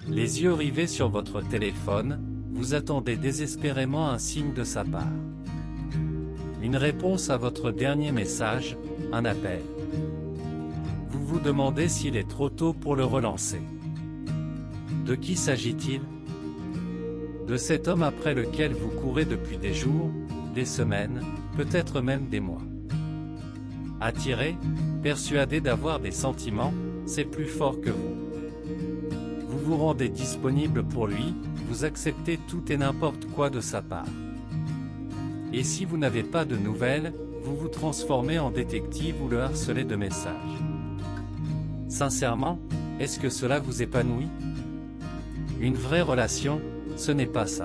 Les yeux rivés sur votre téléphone, vous attendez désespérément un signe de sa part. Une réponse à votre dernier message, un appel. Vous vous demandez s'il est trop tôt pour le relancer. De qui s'agit-il? De cet homme après lequel vous courez depuis des jours, des semaines, peut-être même des mois. Attiré, persuadé d'avoir des sentiments, c'est plus fort que vous. Vous vous rendez disponible pour lui, vous acceptez tout et n'importe quoi de sa part. Et si vous n'avez pas de nouvelles, vous vous transformez en détective ou le harcelez de messages. Sincèrement, est-ce que cela vous épanouit? Une vraie relation, ce n'est pas ça.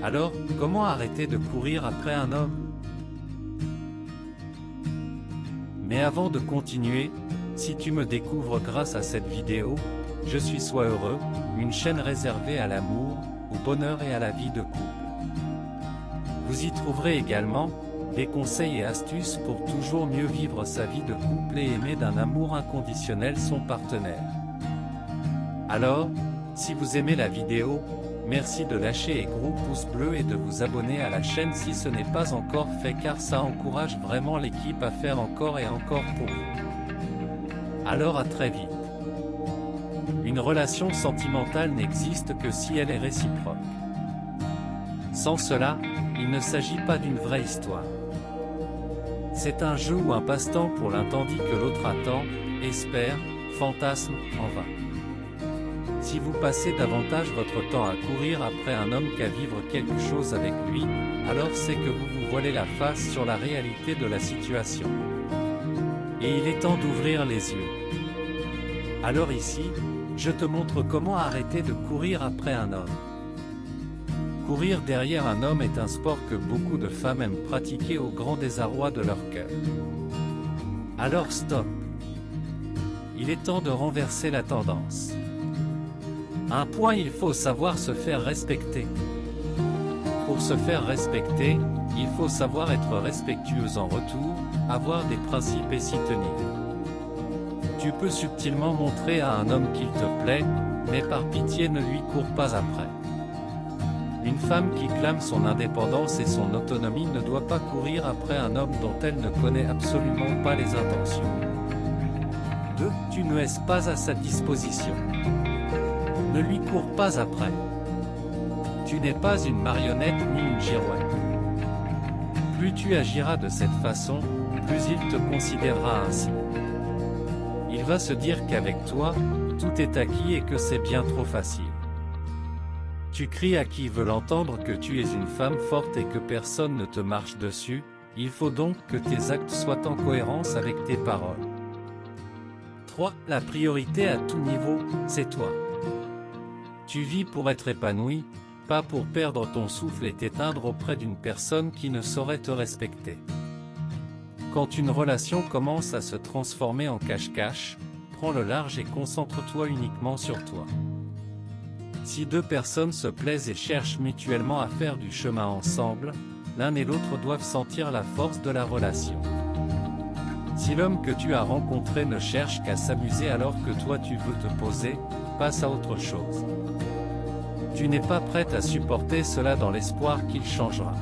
Alors, comment arrêter de courir après un homme? Mais avant de continuer, si tu me découvres grâce à cette vidéo, je suis Sois Heureux, une chaîne réservée à l'amour, au bonheur et à la vie de couple. Vous y trouverez également des conseils et astuces pour toujours mieux vivre sa vie de couple et aimer d'un amour inconditionnel son partenaire. Alors, si vous aimez la vidéo, merci de lâcher un gros pouce bleu et de vous abonner à la chaîne si ce n'est pas encore fait car ça encourage vraiment l'équipe à faire encore et encore pour vous. Alors à très vite. Une relation sentimentale n'existe que si elle est réciproque. Sans cela, il ne s'agit pas d'une vraie histoire. C'est un jeu ou un passe-temps pour l'un tandis que l'autre attend, espère, fantasme, en vain. Si vous passez davantage votre temps à courir après un homme qu'à vivre quelque chose avec lui, alors c'est que vous vous voilez la face sur la réalité de la situation. Et il est temps d'ouvrir les yeux. Alors ici, je te montre comment arrêter de courir après un homme. Courir derrière un homme est un sport que beaucoup de femmes aiment pratiquer au grand désarroi de leur cœur. Alors stop. Il est temps de renverser la tendance. Un point, il faut savoir se faire respecter. Pour se faire respecter, il faut savoir être respectueuse en retour, avoir des principes et s'y tenir. Tu peux subtilement montrer à un homme qu'il te plaît, mais par pitié ne lui cours pas après. Une femme qui clame son indépendance et son autonomie ne doit pas courir après un homme dont elle ne connaît absolument pas les intentions. 2. Tu ne laisses pas à sa disposition. Ne lui cours pas après. Tu n'es pas une marionnette ni une girouette. Plus tu agiras de cette façon, plus il te considérera ainsi. Il va se dire qu'avec toi, tout est acquis et que c'est bien trop facile. Tu cries à qui veut l'entendre que tu es une femme forte et que personne ne te marche dessus, il faut donc que tes actes soient en cohérence avec tes paroles. 3. La priorité à tout niveau, c'est toi. Tu vis pour être épanoui, pas pour perdre ton souffle et t'éteindre auprès d'une personne qui ne saurait te respecter. Quand une relation commence à se transformer en cache-cache, prends le large et concentre-toi uniquement sur toi. Si deux personnes se plaisent et cherchent mutuellement à faire du chemin ensemble, l'un et l'autre doivent sentir la force de la relation. Si l'homme que tu as rencontré ne cherche qu'à s'amuser alors que toi tu veux te poser, passe à autre chose. Tu n'es pas prête à supporter cela dans l'espoir qu'il changera.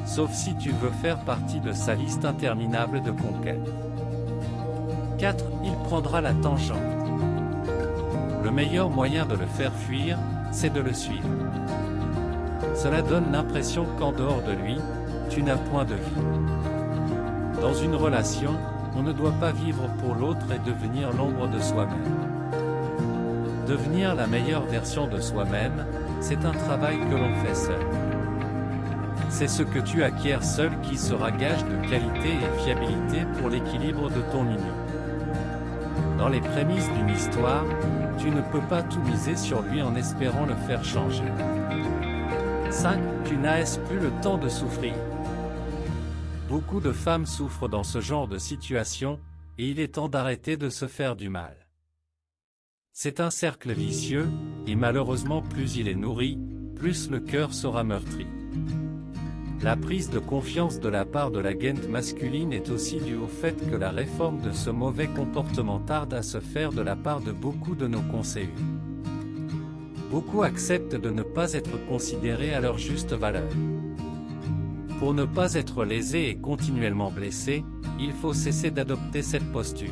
Sauf si tu veux faire partie de sa liste interminable de conquêtes. 4. Il prendra la tangente. Le meilleur moyen de le faire fuir, c'est de le suivre. Cela donne l'impression qu'en dehors de lui, tu n'as point de vie. Dans une relation, on ne doit pas vivre pour l'autre et devenir l'ombre de soi-même. Devenir la meilleure version de soi-même, c'est un travail que l'on fait seul. C'est ce que tu acquiers seul qui sera gage de qualité et fiabilité pour l'équilibre de ton union. Dans les prémices d'une histoire, tu ne peux pas tout miser sur lui en espérant le faire changer. 5. Tu n'as plus le temps de souffrir. Beaucoup de femmes souffrent dans ce genre de situation, et il est temps d'arrêter de se faire du mal. C'est un cercle vicieux, et malheureusement plus il est nourri, plus le cœur sera meurtri. La prise de confiance de la part de la gente masculine est aussi due au fait que la réforme de ce mauvais comportement tarde à se faire de la part de beaucoup de nos conseillers. Beaucoup acceptent de ne pas être considérés à leur juste valeur. Pour ne pas être lésé et continuellement blessé, il faut cesser d'adopter cette posture.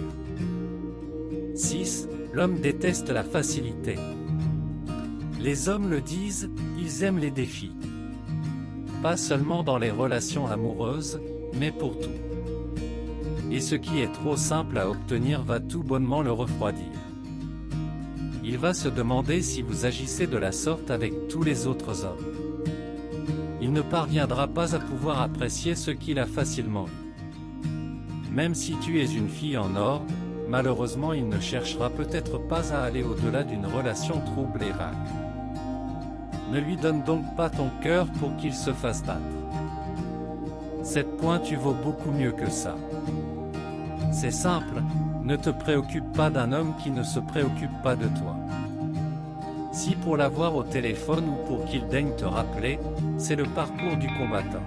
6. L'homme déteste la facilité. Les hommes le disent, ils aiment les défis. Pas seulement dans les relations amoureuses, mais pour tout. Et ce qui est trop simple à obtenir va tout bonnement le refroidir. Il va se demander si vous agissez de la sorte avec tous les autres hommes. Il ne parviendra pas à pouvoir apprécier ce qu'il a facilement eu. Même si tu es une fille en or, malheureusement il ne cherchera peut-être pas à aller au-delà d'une relation trouble et vague. Ne lui donne donc pas ton cœur pour qu'il se fasse battre. 7 points, tu vaux beaucoup mieux que ça. C'est simple, ne te préoccupe pas d'un homme qui ne se préoccupe pas de toi. Si pour l'avoir au téléphone ou pour qu'il daigne te rappeler, c'est le parcours du combattant.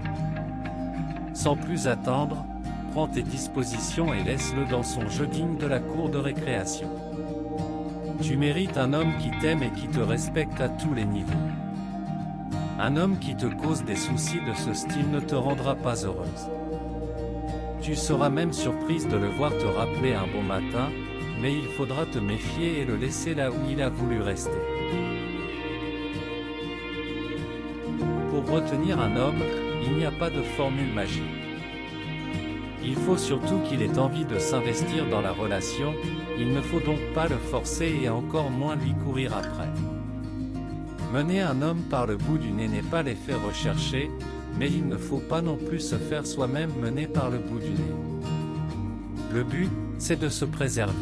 Sans plus attendre, prends tes dispositions et laisse-le dans son jeu digne de la cour de récréation. Tu mérites un homme qui t'aime et qui te respecte à tous les niveaux. Un homme qui te cause des soucis de ce style ne te rendra pas heureuse. Tu seras même surprise de le voir te rappeler un bon matin, mais il faudra te méfier et le laisser là où il a voulu rester. Pour retenir un homme, il n'y a pas de formule magique. Il faut surtout qu'il ait envie de s'investir dans la relation, il ne faut donc pas le forcer et encore moins lui courir après. Mener un homme par le bout du nez n'est pas l'effet recherché, mais il ne faut pas non plus se faire soi-même mener par le bout du nez. Le but, c'est de se préserver.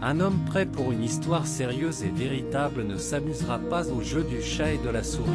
Un homme prêt pour une histoire sérieuse et véritable ne s'amusera pas au jeu du chat et de la souris.